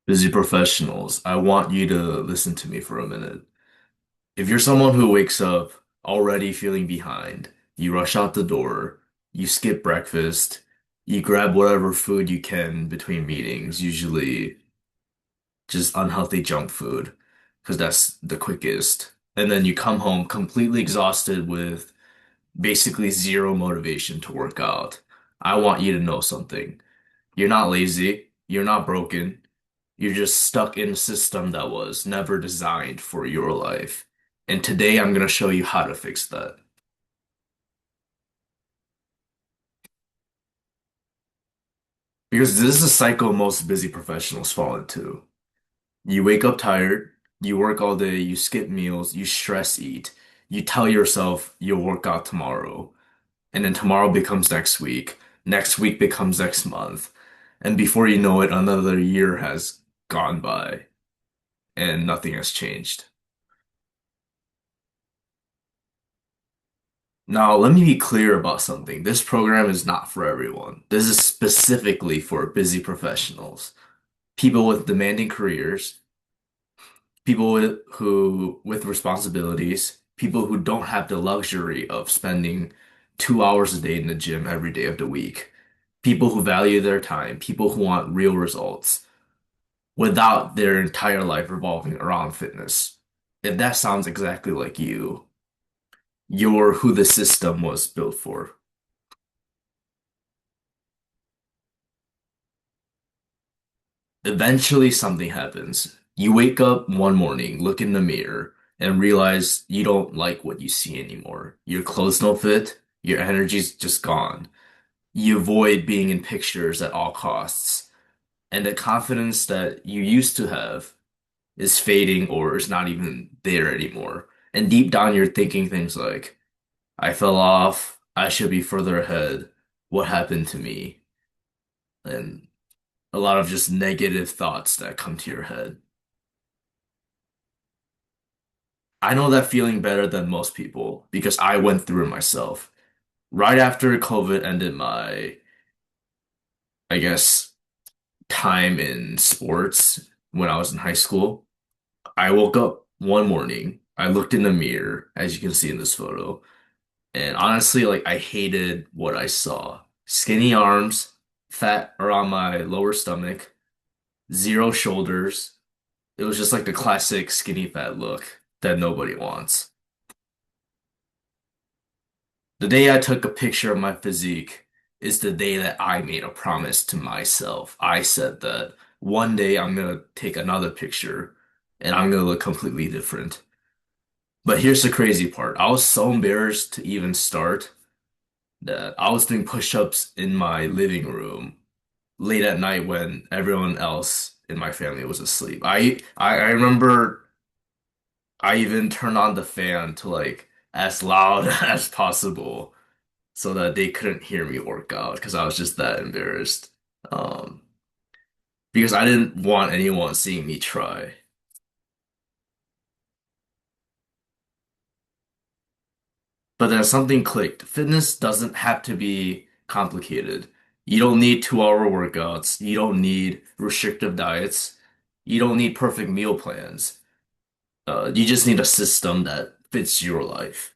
Busy professionals, I want you to listen to me for a minute. If you're someone who wakes up already feeling behind, you rush out the door, you skip breakfast, you grab whatever food you can between meetings, usually just unhealthy junk food, because that's the quickest. And then you come home completely exhausted with basically zero motivation to work out. I want you to know something. You're not lazy, you're not broken. You're just stuck in a system that was never designed for your life. And today I'm going to show you how to fix that. Because this is a cycle most busy professionals fall into. You wake up tired, you work all day, you skip meals, you stress eat. You tell yourself you'll work out tomorrow. And then tomorrow becomes next week becomes next month. And before you know it, another year has gone by and nothing has changed. Now, let me be clear about something. This program is not for everyone. This is specifically for busy professionals, people with demanding careers, people with responsibilities, people who don't have the luxury of spending 2 hours a day in the gym every day of the week, people who value their time, people who want real results without their entire life revolving around fitness. If that sounds exactly like you, you're who the system was built for. Eventually, something happens. You wake up one morning, look in the mirror, and realize you don't like what you see anymore. Your clothes don't fit, your energy's just gone. You avoid being in pictures at all costs, and the confidence that you used to have is fading or is not even there anymore. And deep down, you're thinking things like, I fell off, I should be further ahead, what happened to me? And a lot of just negative thoughts that come to your head. I know that feeling better than most people because I went through it myself. Right after COVID ended my, I guess, time in sports when I was in high school, I woke up one morning, I looked in the mirror, as you can see in this photo, and honestly, like I hated what I saw. Skinny arms, fat around my lower stomach, zero shoulders. It was just like the classic skinny fat look that nobody wants. The day I took a picture of my physique is the day that I made a promise to myself. I said that one day I'm gonna take another picture and I'm gonna look completely different. But here's the crazy part. I was so embarrassed to even start that I was doing push-ups in my living room late at night when everyone else in my family was asleep. I remember I even turned on the fan to like as loud as possible so that they couldn't hear me work out because I was just that embarrassed. Um, because I didn't want anyone seeing me try. But then something clicked. Fitness doesn't have to be complicated. You don't need 2 hour workouts. You don't need restrictive diets. You don't need perfect meal plans. You just need a system that fits your life.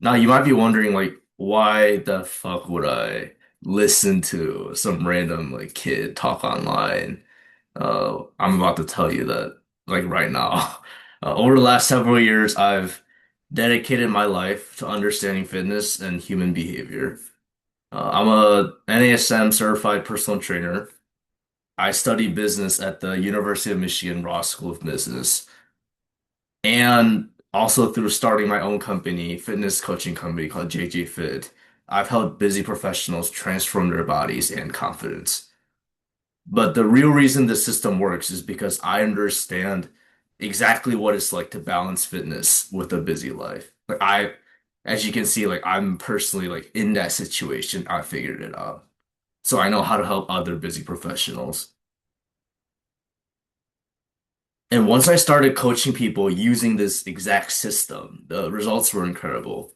Now, you might be wondering, like, why the fuck would I listen to some random like kid talk online? I'm about to tell you that, like right now. Over the last several years, I've dedicated my life to understanding fitness and human behavior. I'm a NASM certified personal trainer. I study business at the University of Michigan Ross School of Business, and also through starting my own company, fitness coaching company called JJ Fit, I've helped busy professionals transform their bodies and confidence. But the real reason the system works is because I understand exactly what it's like to balance fitness with a busy life. As you can see, like I'm personally like in that situation. I figured it out. So I know how to help other busy professionals. And once I started coaching people using this exact system, the results were incredible.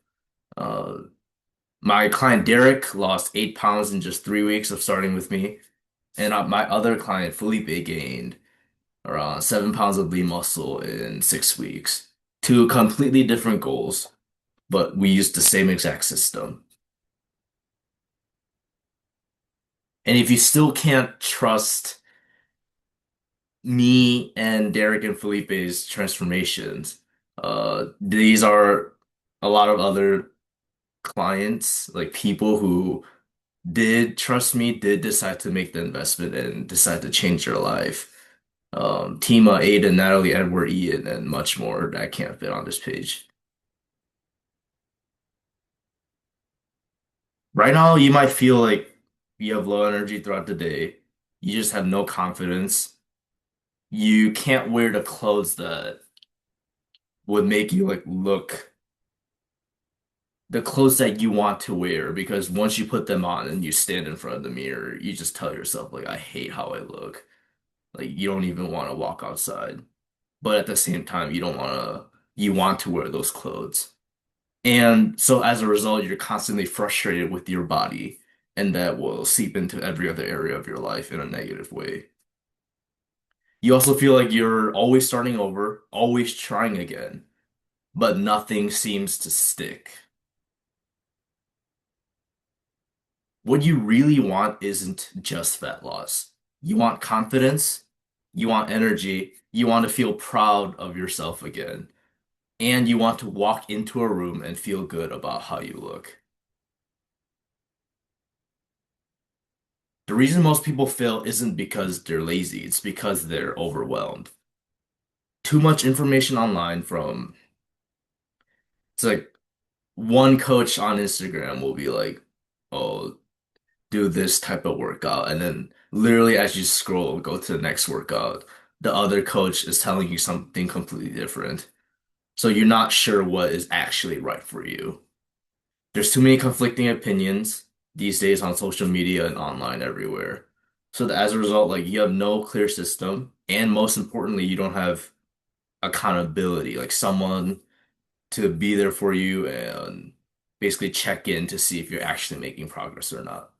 Uh, my client Derek lost 8 pounds in just 3 weeks of starting with me. And my other client, Felipe, gained around 7 pounds of lean muscle in 6 weeks. Two completely different goals, but we used the same exact system. And if you still can't trust me and Derek and Felipe's transformations, these are a lot of other clients, like people who did trust me, did decide to make the investment and decide to change their life. Tima, Aiden, Natalie, Edward, Ian, and much more that can't fit on this page. Right now, you might feel like you have low energy throughout the day. You just have no confidence. You can't wear the clothes that would make you like look the clothes that you want to wear because once you put them on and you stand in front of the mirror, you just tell yourself like I hate how I look. Like you don't even want to walk outside. But at the same time, you want to wear those clothes. And so as a result, you're constantly frustrated with your body, and that will seep into every other area of your life in a negative way. You also feel like you're always starting over, always trying again, but nothing seems to stick. What you really want isn't just fat loss. You want confidence, you want energy, you want to feel proud of yourself again, and you want to walk into a room and feel good about how you look. The reason most people fail isn't because they're lazy, it's because they're overwhelmed. Too much information online from, it's like one coach on Instagram will be like, oh, do this type of workout. And then literally as you scroll, go to the next workout, the other coach is telling you something completely different. So you're not sure what is actually right for you. There's too many conflicting opinions these days on social media and online everywhere. So that as a result, like you have no clear system, and most importantly, you don't have accountability, like someone to be there for you and basically check in to see if you're actually making progress or not.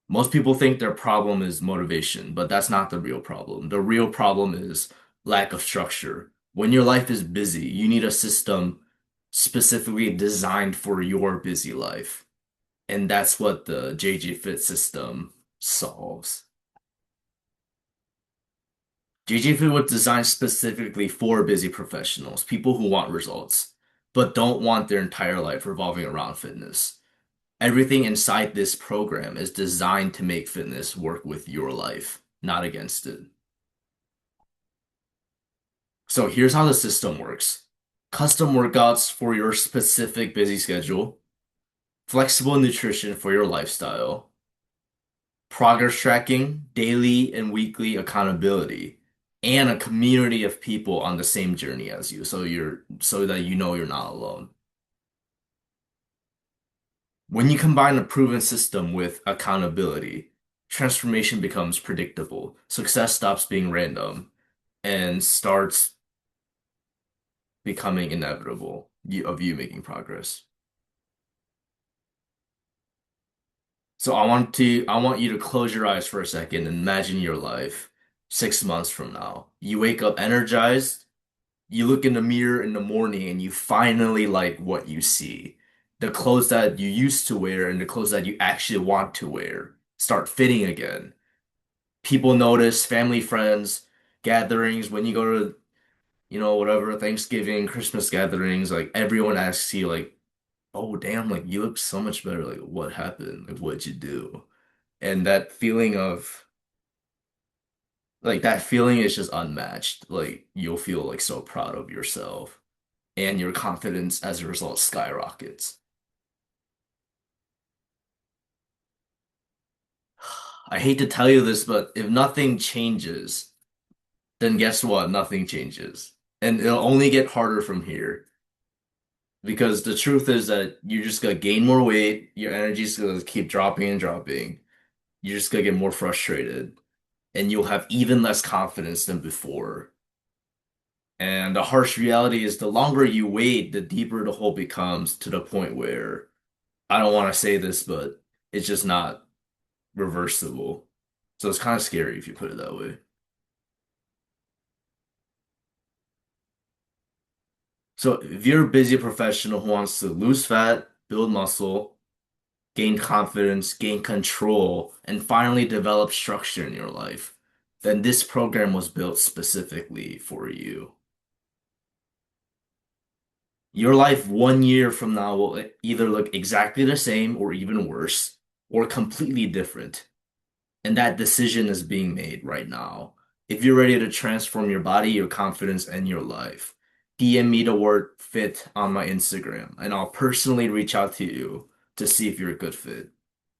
Most people think their problem is motivation, but that's not the real problem. The real problem is lack of structure. When your life is busy, you need a system specifically designed for your busy life. And that's what the JJ Fit system solves. JJ Fit was designed specifically for busy professionals, people who want results, but don't want their entire life revolving around fitness. Everything inside this program is designed to make fitness work with your life, not against it. So here's how the system works. Custom workouts for your specific busy schedule, flexible nutrition for your lifestyle, progress tracking, daily and weekly accountability, and a community of people on the same journey as you, so that you know you're not alone. When you combine a proven system with accountability, transformation becomes predictable. Success stops being random and starts becoming inevitable of you making progress. So I want you to close your eyes for a second and imagine your life 6 months from now. You wake up energized, you look in the mirror in the morning and you finally like what you see. The clothes that you used to wear and the clothes that you actually want to wear start fitting again. People notice, family, friends, gatherings, when you go to, whatever, Thanksgiving, Christmas gatherings, like everyone asks you like, "Oh, damn, like you look so much better. Like what happened? Like what'd you do?" And that feeling is just unmatched. Like you'll feel like so proud of yourself and your confidence as a result skyrockets. I hate to tell you this, but if nothing changes, then guess what? Nothing changes. And it'll only get harder from here. Because the truth is that you're just gonna gain more weight, your energy's gonna keep dropping and dropping. You're just gonna get more frustrated, and you'll have even less confidence than before. And the harsh reality is the longer you wait, the deeper the hole becomes to the point where I don't want to say this, but It's just not reversible. So it's kind of scary if you put it that way. So if you're a busy professional who wants to lose fat, build muscle, gain confidence, gain control, and finally develop structure in your life, then this program was built specifically for you. Your life 1 year from now will either look exactly the same or even worse, or completely different. And that decision is being made right now. If you're ready to transform your body, your confidence, and your life, DM me the word fit on my Instagram, and I'll personally reach out to you to see if you're a good fit.